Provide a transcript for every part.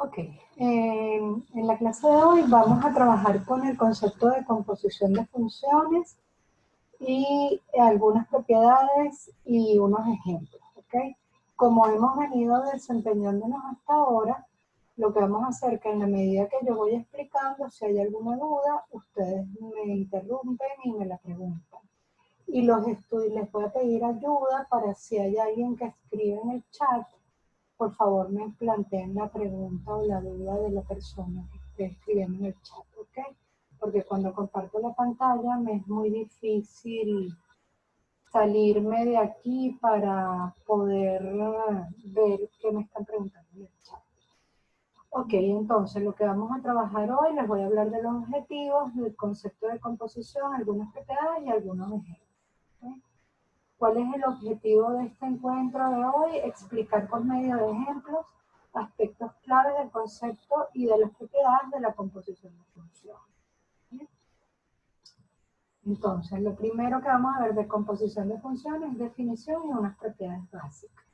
Ok, en la clase de hoy vamos a trabajar con el concepto de composición de funciones y algunas propiedades y unos ejemplos, ¿ok? Como hemos venido desempeñándonos hasta ahora, lo que vamos a hacer es que en la medida que yo voy explicando, si hay alguna duda, ustedes me interrumpen y me la preguntan. Y les voy a pedir ayuda para si hay alguien que escribe en el chat, por favor me planteen la pregunta o la duda de la persona que esté escribiendo en el chat, ¿ok? Porque cuando comparto la pantalla me es muy difícil salirme de aquí para poder ver qué me están preguntando en el chat. Ok, entonces lo que vamos a trabajar hoy, les voy a hablar de los objetivos, del concepto de composición, algunas propiedades y algunos ejemplos. ¿Okay? ¿Cuál es el objetivo de este encuentro de hoy? Explicar por medio de ejemplos aspectos claves del concepto y de las propiedades de la composición de funciones. ¿Sí? Entonces, lo primero que vamos a ver de composición de funciones es definición y unas propiedades básicas.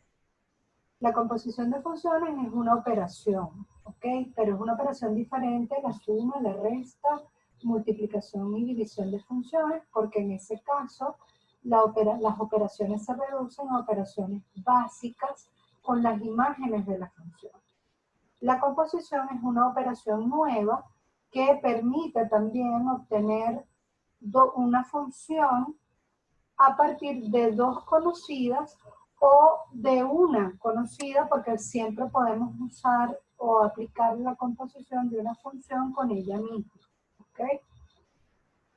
La composición de funciones es una operación, ¿ok? Pero es una operación diferente, la suma, la resta, multiplicación y división de funciones, porque en ese caso las operaciones se reducen a operaciones básicas con las imágenes de la función. La composición es una operación nueva que permite también obtener una función a partir de dos conocidas o de una conocida, porque siempre podemos usar o aplicar la composición de una función con ella misma. ¿Okay?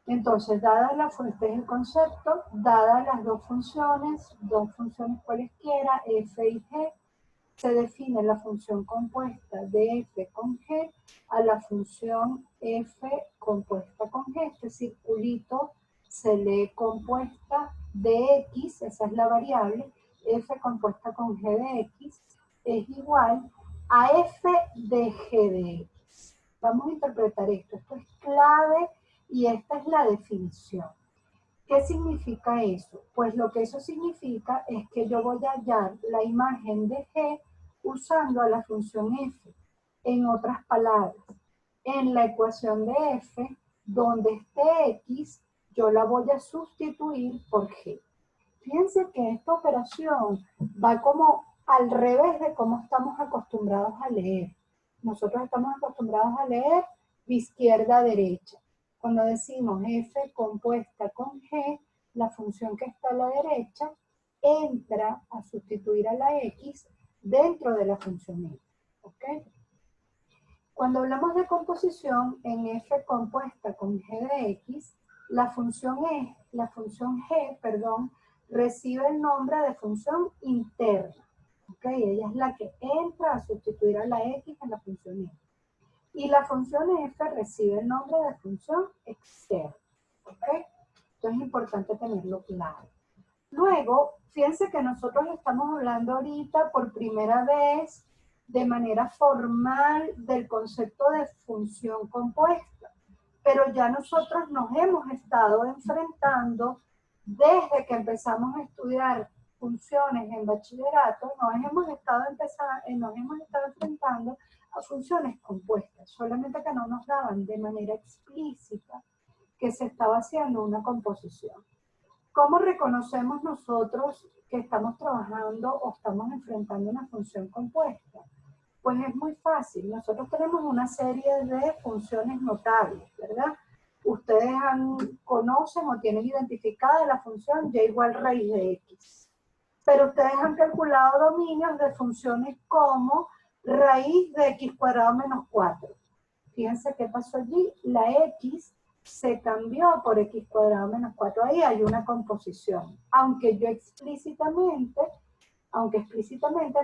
Entonces, este es el concepto, dadas las dos funciones cualesquiera, f y g, se define la función compuesta de f con g a la función f compuesta con g. Este circulito se lee compuesta de x, esa es la variable, f compuesta con g de x es igual a f de g de x. Vamos a interpretar esto es clave y esta es la definición. ¿Qué significa eso? Pues lo que eso significa es que yo voy a hallar la imagen de g usando a la función f. En otras palabras, en la ecuación de f, donde esté x, yo la voy a sustituir por g. Fíjense que esta operación va como al revés de cómo estamos acostumbrados a leer. Nosotros estamos acostumbrados a leer de izquierda a derecha. Cuando decimos f compuesta con g, la función que está a la derecha entra a sustituir a la x dentro de la función f. ¿Ok? Cuando hablamos de composición en f compuesta con g de x, la función g, recibe el nombre de función interna. ¿Okay? Ella es la que entra a sustituir a la x en la función f. Y la función f recibe el nombre de función externa. ¿Okay? Esto es importante tenerlo claro. Luego, fíjense que nosotros estamos hablando ahorita por primera vez de manera formal del concepto de función compuesta, pero ya nosotros nos hemos estado enfrentando desde que empezamos a estudiar funciones en bachillerato, nos hemos estado enfrentando a funciones compuestas, solamente que no nos daban de manera explícita que se estaba haciendo una composición. ¿Cómo reconocemos nosotros que estamos trabajando o estamos enfrentando una función compuesta? Pues es muy fácil. Nosotros tenemos una serie de funciones notables, ¿verdad? Ustedes conocen o tienen identificada la función y igual raíz de x. Pero ustedes han calculado dominios de funciones como raíz de x cuadrado menos 4. Fíjense qué pasó allí. La x se cambió por x cuadrado menos 4. Ahí hay una composición. Aunque explícitamente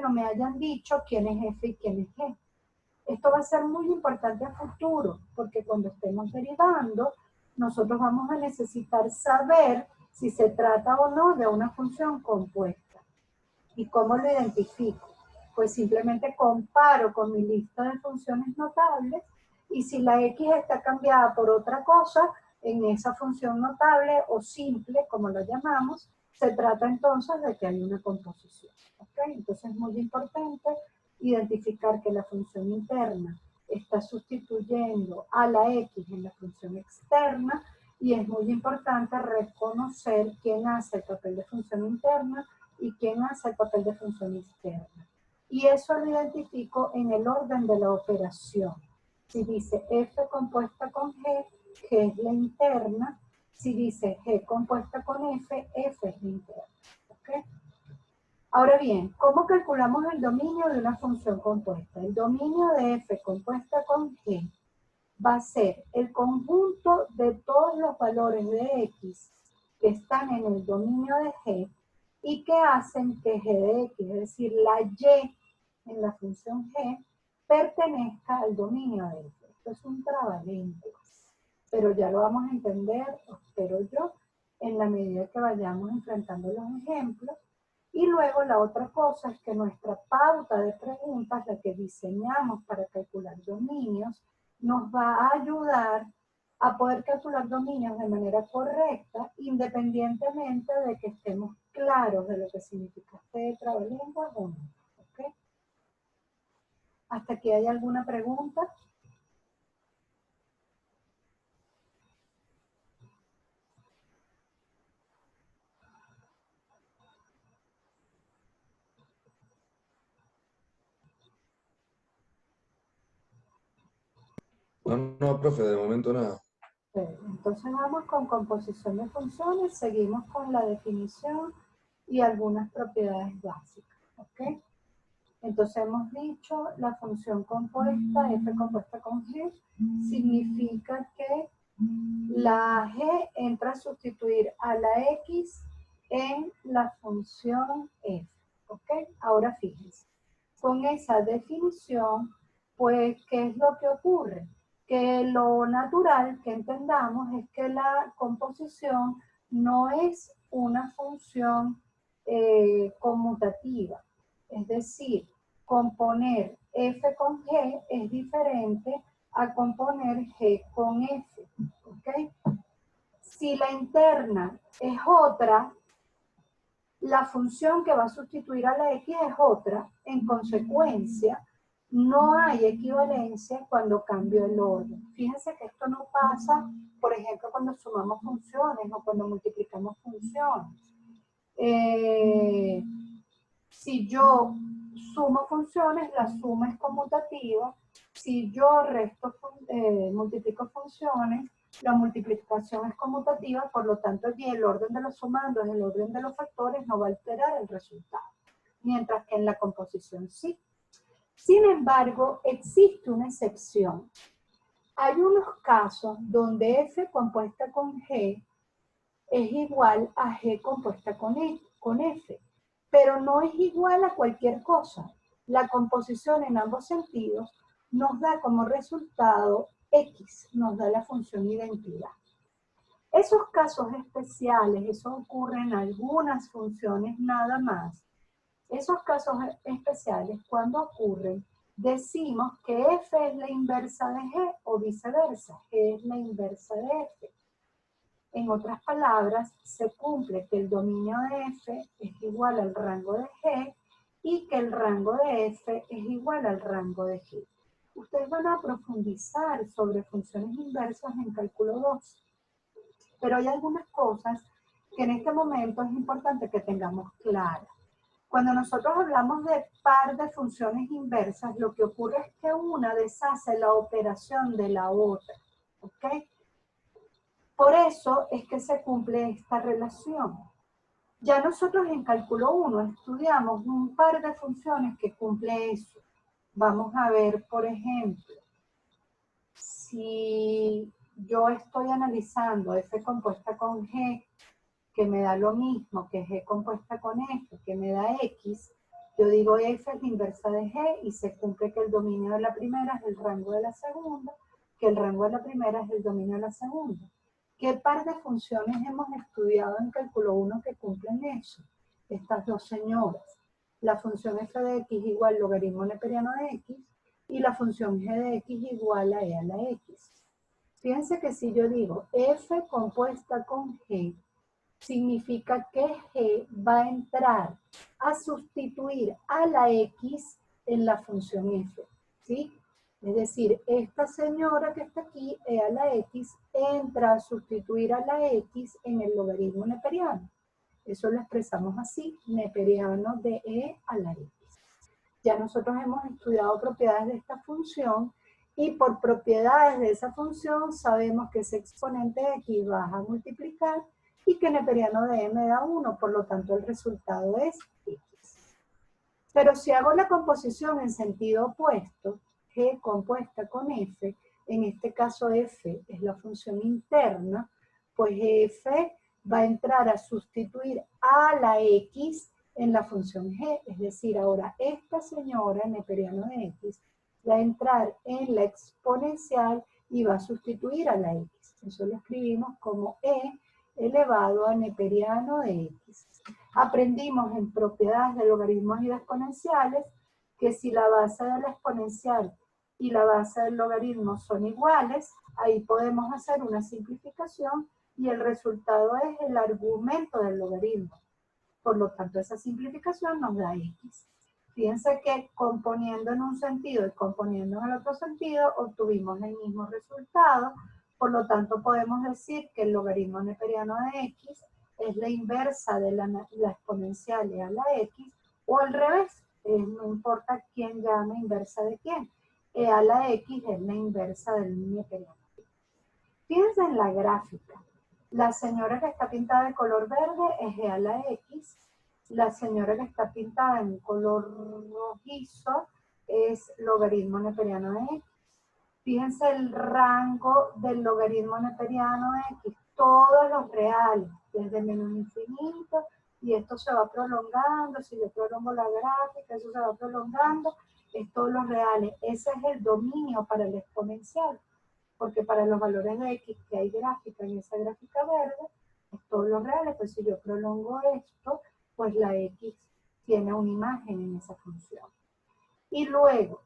no me hayan dicho quién es f y quién es g. Esto va a ser muy importante a futuro, porque cuando estemos derivando, nosotros vamos a necesitar saber si se trata o no de una función compuesta. ¿Y cómo lo identifico? Pues simplemente comparo con mi lista de funciones notables y si la x está cambiada por otra cosa, en esa función notable o simple, como lo llamamos, se trata entonces de que hay una composición. ¿Okay? Entonces es muy importante identificar que la función interna está sustituyendo a la X en la función externa, y es muy importante reconocer quién hace el papel de función interna y quién hace el papel de función externa. Y eso lo identifico en el orden de la operación. Si dice F compuesta con G, G es la interna. Si dice G compuesta con F, F es la interna. ¿Okay? Ahora bien, ¿cómo calculamos el dominio de una función compuesta? El dominio de F compuesta con G va a ser el conjunto de todos los valores de X que están en el dominio de G y que hacen que G de X, es decir, la Y en la función G, pertenezca al dominio de F. Esto es un trabalenguas, pero ya lo vamos a entender, espero yo, en la medida que vayamos enfrentando los ejemplos. Y luego la otra cosa es que nuestra pauta de preguntas, la que diseñamos para calcular dominios, nos va a ayudar a poder calcular dominios de manera correcta, independientemente de que estemos claros de lo que significa este trabalenguas o no. ¿Okay? ¿Hasta aquí hay alguna pregunta? No, profe, de momento nada. Entonces vamos con composición de funciones, seguimos con la definición y algunas propiedades básicas. ¿Ok? Entonces hemos dicho la función compuesta, F compuesta con G, significa que la G entra a sustituir a la X en la función F. ¿Ok? Ahora fíjense, con esa definición, pues, ¿qué es lo que ocurre? Que lo natural que entendamos es que la composición no es una función conmutativa. Es decir, componer F con G es diferente a componer G con F. ¿Ok? Si la interna es otra, la función que va a sustituir a la X es otra. En consecuencia, no hay equivalencia cuando cambio el orden. Fíjense que esto no pasa, por ejemplo, cuando sumamos funciones o cuando multiplicamos funciones. Si yo sumo funciones, la suma es conmutativa. Si yo multiplico funciones, la multiplicación es conmutativa, por lo tanto, el orden de los sumandos, el orden de los factores no va a alterar el resultado, mientras que en la composición sí. Sin embargo, existe una excepción. Hay unos casos donde F compuesta con G es igual a G compuesta con F, pero no es igual a cualquier cosa. La composición en ambos sentidos nos da como resultado X, nos da la función identidad. Esos casos especiales, eso ocurre en algunas funciones nada más. Esos casos especiales, cuando ocurren, decimos que F es la inversa de G o viceversa, G es la inversa de F. En otras palabras, se cumple que el dominio de F es igual al rango de G y que el rango de F es igual al rango de G. Ustedes van a profundizar sobre funciones inversas en cálculo 2. Pero hay algunas cosas que en este momento es importante que tengamos claras. Cuando nosotros hablamos de par de funciones inversas, lo que ocurre es que una deshace la operación de la otra. ¿Ok? Por eso es que se cumple esta relación. Ya nosotros en cálculo 1 estudiamos un par de funciones que cumple eso. Vamos a ver, por ejemplo, si yo estoy analizando F compuesta con G, que me da lo mismo que G compuesta con F, que me da X, yo digo F es la inversa de G y se cumple que el dominio de la primera es el rango de la segunda, que el rango de la primera es el dominio de la segunda. ¿Qué par de funciones hemos estudiado en cálculo 1 que cumplen eso? Estas dos señoras. La función f de x igual logaritmo neperiano de x y la función g de x igual a e a la x. Fíjense que si yo digo f compuesta con g, significa que g va a entrar a sustituir a la x en la función f, ¿sí? Es decir, esta señora que está aquí, e a la x, entra a sustituir a la x en el logaritmo neperiano. Eso lo expresamos así, neperiano de e a la x. Ya nosotros hemos estudiado propiedades de esta función y por propiedades de esa función sabemos que ese exponente de x va a multiplicar y que neperiano de e me da 1, por lo tanto el resultado es x. Pero si hago la composición en sentido opuesto, g compuesta con f, en este caso f es la función interna, pues f va a entrar a sustituir a la x en la función g, es decir, ahora esta señora, neperiano de x, va a entrar en la exponencial y va a sustituir a la x. Eso lo escribimos como e elevado a neperiano de x. Aprendimos en propiedades de logaritmos y de exponenciales que si la base de la exponencial y la base del logaritmo son iguales, ahí podemos hacer una simplificación y el resultado es el argumento del logaritmo. Por lo tanto, esa simplificación nos da x. Fíjense que componiendo en un sentido y componiendo en el otro sentido, obtuvimos el mismo resultado. Por lo tanto, podemos decir que el logaritmo neperiano de x es la inversa de la exponencial e a la x, o al revés, no importa quién llame inversa de quién. E a la x es la inversa del neperiano. Fíjense en la gráfica. La señora que está pintada de color verde es e a la x. La señora que está pintada en color rojizo es logaritmo neperiano de x. Fíjense el rango del logaritmo neperiano de x. Todos los reales, desde menos infinito, y esto se va prolongando. Si yo prolongo la gráfica, eso se va prolongando. Es todos los reales. Ese es el dominio para el exponencial. Porque para los valores de x que hay gráfica en esa gráfica verde, es todos los reales, pues si yo prolongo esto, pues la x tiene una imagen en esa función. Y luego,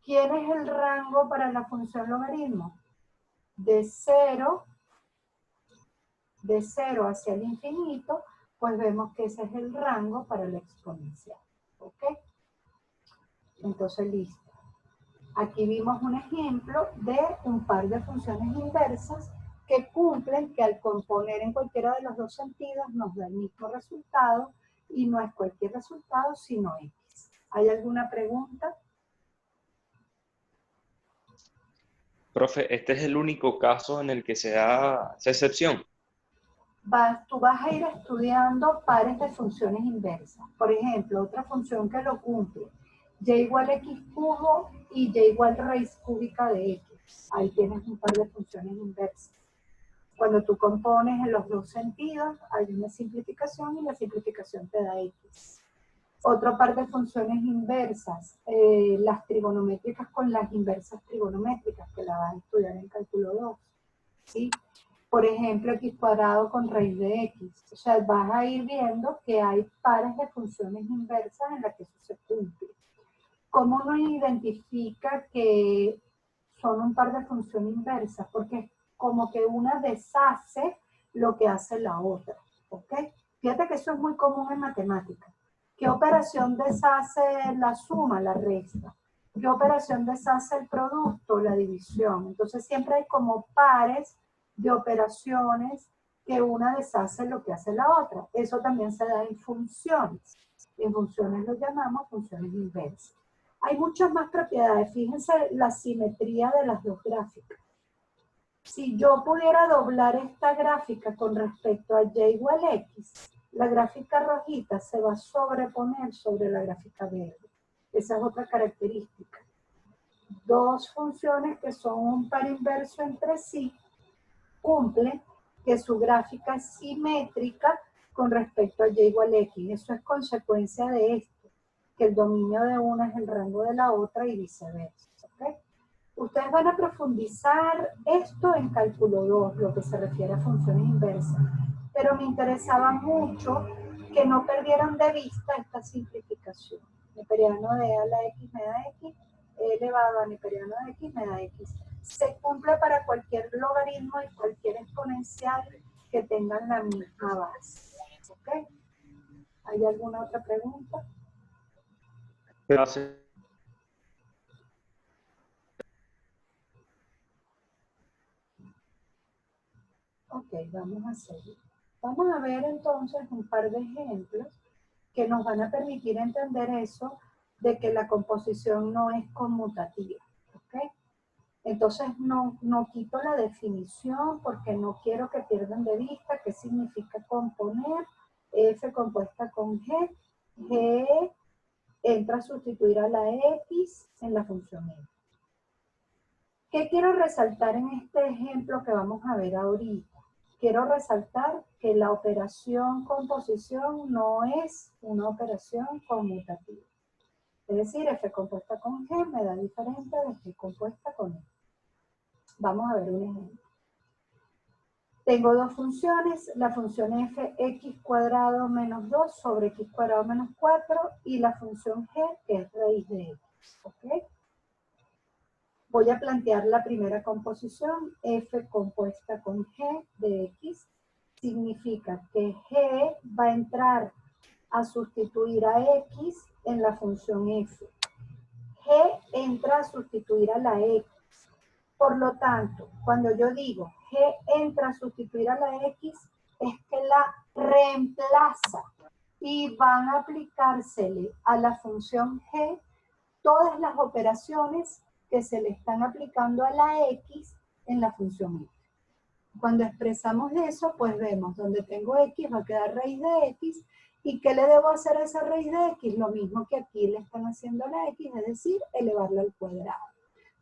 ¿quién es el rango para la función logaritmo? De 0 hacia el infinito, pues vemos que ese es el rango para la exponencial. ¿Ok? Entonces, listo. Aquí vimos un ejemplo de un par de funciones inversas que cumplen que al componer en cualquiera de los dos sentidos nos da el mismo resultado y no es cualquier resultado sino x. ¿Hay alguna pregunta? Profe, este es el único caso en el que se da esa excepción. Tú vas a ir estudiando pares de funciones inversas. Por ejemplo, otra función que lo cumple, y igual a x cubo y y igual raíz cúbica de x. Ahí tienes un par de funciones inversas. Cuando tú compones en los dos sentidos, hay una simplificación y la simplificación te da x. Otro par de funciones inversas, las trigonométricas con las inversas trigonométricas, que la vas a estudiar en cálculo 2. ¿Sí? Por ejemplo, x cuadrado con raíz de x. O sea, vas a ir viendo que hay pares de funciones inversas en las que eso se cumple. ¿Cómo uno identifica que son un par de funciones inversas? Porque es como que una deshace lo que hace la otra. ¿Ok? Fíjate que eso es muy común en matemáticas. ¿Qué operación deshace la suma, la resta? ¿Qué operación deshace el producto, la división? Entonces siempre hay como pares de operaciones que una deshace lo que hace la otra. Eso también se da en funciones. En funciones lo llamamos funciones inversas. Hay muchas más propiedades. Fíjense la simetría de las dos gráficas. Si yo pudiera doblar esta gráfica con respecto a y igual a x, la gráfica rojita se va a sobreponer sobre la gráfica verde. Esa es otra característica. Dos funciones que son un par inverso entre sí cumplen que su gráfica es simétrica con respecto a y igual a x. Eso es consecuencia de esto, que el dominio de una es el rango de la otra y viceversa. ¿Okay? Ustedes van a profundizar esto en cálculo 2, lo que se refiere a funciones inversas. Pero me interesaba mucho que no perdieran de vista esta simplificación. Neperiano de e a la x me da x, e elevado a neperiano de x me da x. Se cumple para cualquier logaritmo y cualquier exponencial que tengan la misma base. ¿Ok? ¿Hay alguna otra pregunta? Gracias. Ok, vamos a seguir. Vamos a ver entonces un par de ejemplos que nos van a permitir entender eso de que la composición no es conmutativa. ¿Ok? Entonces no quito la definición porque no quiero que pierdan de vista qué significa componer. F compuesta con G. G entra a sustituir a la X en la función F. ¿Qué quiero resaltar en este ejemplo que vamos a ver ahorita? Quiero resaltar que la operación composición no es una operación conmutativa. Es decir, F compuesta con G me da diferente de G compuesta con F. Vamos a ver un ejemplo. Tengo dos funciones, la función f x cuadrado menos 2 sobre x cuadrado menos 4 y la función g que es raíz de x. ¿Ok? Voy a plantear la primera composición, f compuesta con g de x, significa que g va a entrar a sustituir a x en la función f. G entra a sustituir a la x. Por lo tanto, cuando yo digo g entra a sustituir a la x, es que la reemplaza y van a aplicársele a la función g todas las operaciones que se le están aplicando a la x en la función f. Cuando expresamos eso, pues vemos donde tengo x va a quedar raíz de x. ¿Y qué le debo hacer a esa raíz de x? Lo mismo que aquí le están haciendo a la x, es decir, elevarla al cuadrado.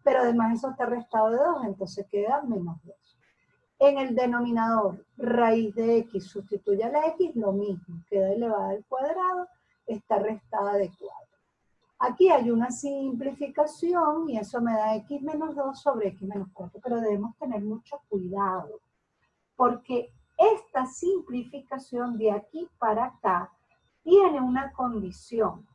Pero además eso está restado de 2, entonces queda menos 2. En el denominador, raíz de x sustituye a la x, lo mismo, queda elevada al cuadrado, está restada de 4. Aquí hay una simplificación y eso me da x menos 2 sobre x menos 4, pero debemos tener mucho cuidado, porque esta simplificación de aquí para acá tiene una condición.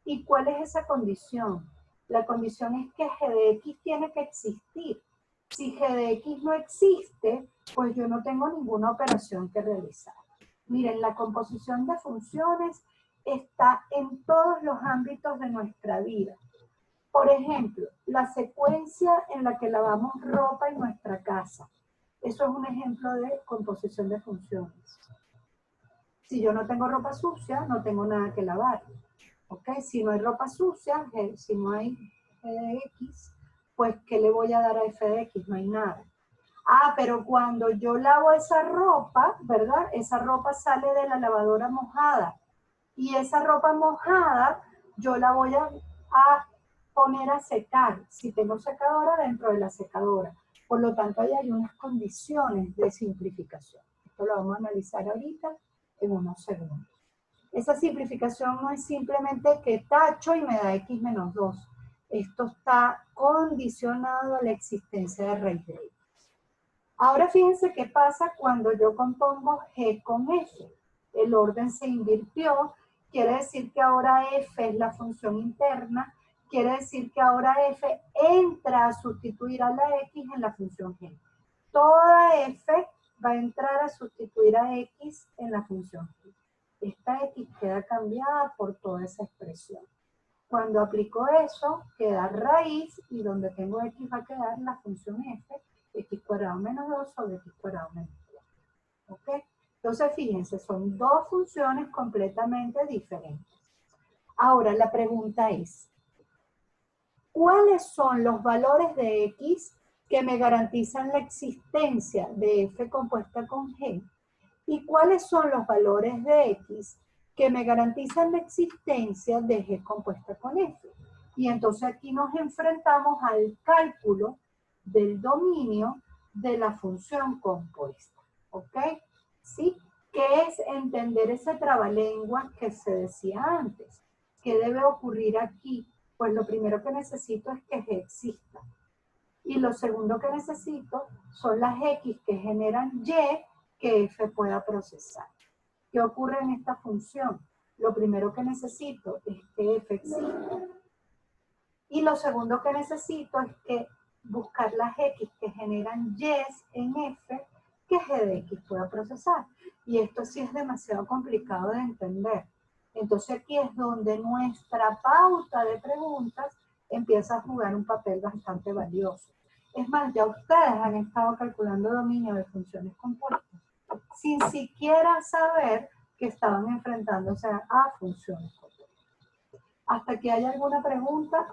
¿Y cuál es esa condición? La condición es que g de x tiene que existir. Si g de x no existe, pues yo no tengo ninguna operación que realizar. Miren, la composición de funciones está en todos los ámbitos de nuestra vida. Por ejemplo, la secuencia en la que lavamos ropa en nuestra casa. Eso es un ejemplo de composición de funciones. Si yo no tengo ropa sucia, no tengo nada que lavar. ¿Ok? Si no hay ropa sucia, si no hay f de x, pues ¿qué le voy a dar a f de x? No hay nada. Ah, pero cuando yo lavo esa ropa, ¿verdad? Esa ropa sale de la lavadora mojada. Y esa ropa mojada yo la voy a poner a secar. Si tengo secadora, dentro de la secadora. Por lo tanto, ahí hay unas condiciones de simplificación. Esto lo vamos a analizar ahorita en unos segundos. Esa simplificación no es simplemente que tacho y me da x menos 2. Esto está condicionado a la existencia de raíz de x. Ahora fíjense qué pasa cuando yo compongo g con f. El orden se invirtió, quiere decir que ahora f es la función interna, quiere decir que ahora f entra a sustituir a la x en la función g. Toda f va a entrar a sustituir a x en la función g. Esta x queda cambiada por toda esa expresión. Cuando aplico eso, queda raíz y donde tengo x va a quedar la función f, x cuadrado menos 2 sobre x cuadrado menos 4. ¿Ok? Entonces, fíjense, son dos funciones completamente diferentes. Ahora, la pregunta es, ¿cuáles son los valores de x que me garantizan la existencia de f compuesta con g? ¿Y cuáles son los valores de x que me garantizan la existencia de g compuesta con f? Y entonces aquí nos enfrentamos al cálculo del dominio de la función compuesta. ¿Ok? ¿Sí? ¿Qué es entender ese trabalenguas que se decía antes? ¿Qué debe ocurrir aquí? Pues lo primero que necesito es que g exista. Y lo segundo que necesito son las x que generan y que f pueda procesar. ¿Qué ocurre en esta función? Lo primero que necesito es que f exista. Y lo segundo que necesito es que buscar las x que generan y en f que g de x pueda procesar. Y esto sí es demasiado complicado de entender. Entonces aquí es donde nuestra pauta de preguntas empieza a jugar un papel bastante valioso. Es más, ya ustedes han estado calculando dominio de funciones compuestas sin siquiera saber que estaban enfrentándose a funciones complejas. ¿Hasta aquí hay alguna pregunta?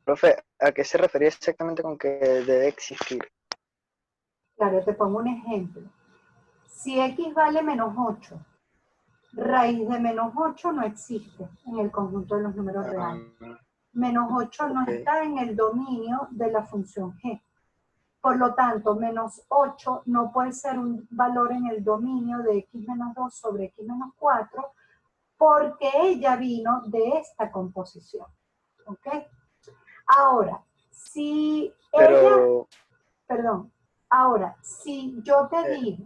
Profe, ¿a qué se refería exactamente con que debe existir? Claro, te pongo un ejemplo. Si x vale menos 8, raíz de menos 8 no existe en el conjunto de los números reales. Menos 8 no está en el dominio de la función g. Por lo tanto, menos 8 no puede ser un valor en el dominio de x menos 2 sobre x menos 4 porque ella vino de esta composición. ¿Ok? Ahora, si Pero, perdón, ahora, si yo te digo,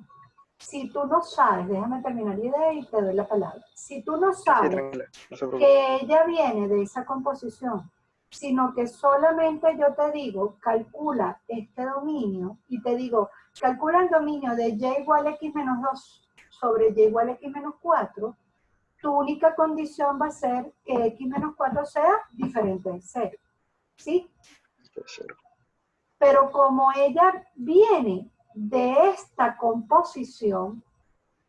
si tú no sabes, déjame terminar la idea y te doy la palabra. Si tú no sí, sabes tranquila, no se preocupe. que ella viene de esa composición, sino que solamente yo te digo, calcula este dominio, y te digo, calcula el dominio de y igual a x menos 2 sobre y igual a x menos 4, tu única condición va a ser que x menos 4 sea diferente de 0. ¿Sí? Pero como ella viene de esta composición,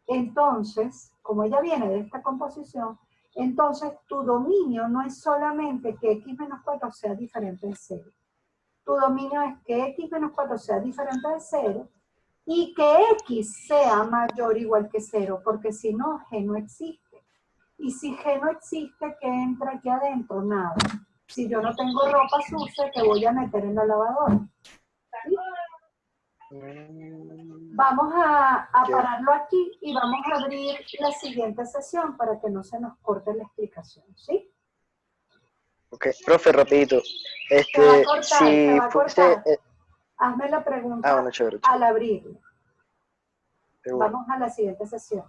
entonces, como ella viene de esta composición, entonces tu dominio no es solamente que x menos 4 sea diferente de 0. Tu dominio es que x menos 4 sea diferente de 0 y que x sea mayor o igual que 0, porque si no, g no existe. Y si g no existe, ¿qué entra aquí adentro? Nada. Si yo no tengo ropa sucia, ¿qué voy a meter en la lavadora? ¿Sí? Vamos a pararlo aquí y vamos a abrir la siguiente sesión para que no se nos corte la explicación, ¿sí? Ok, profe, rapidito. Se va a cortar, Si se va a fuese... cortar. Hazme la pregunta bueno, chévere, al chévere. abrirlo. Seguro. Vamos a la siguiente sesión.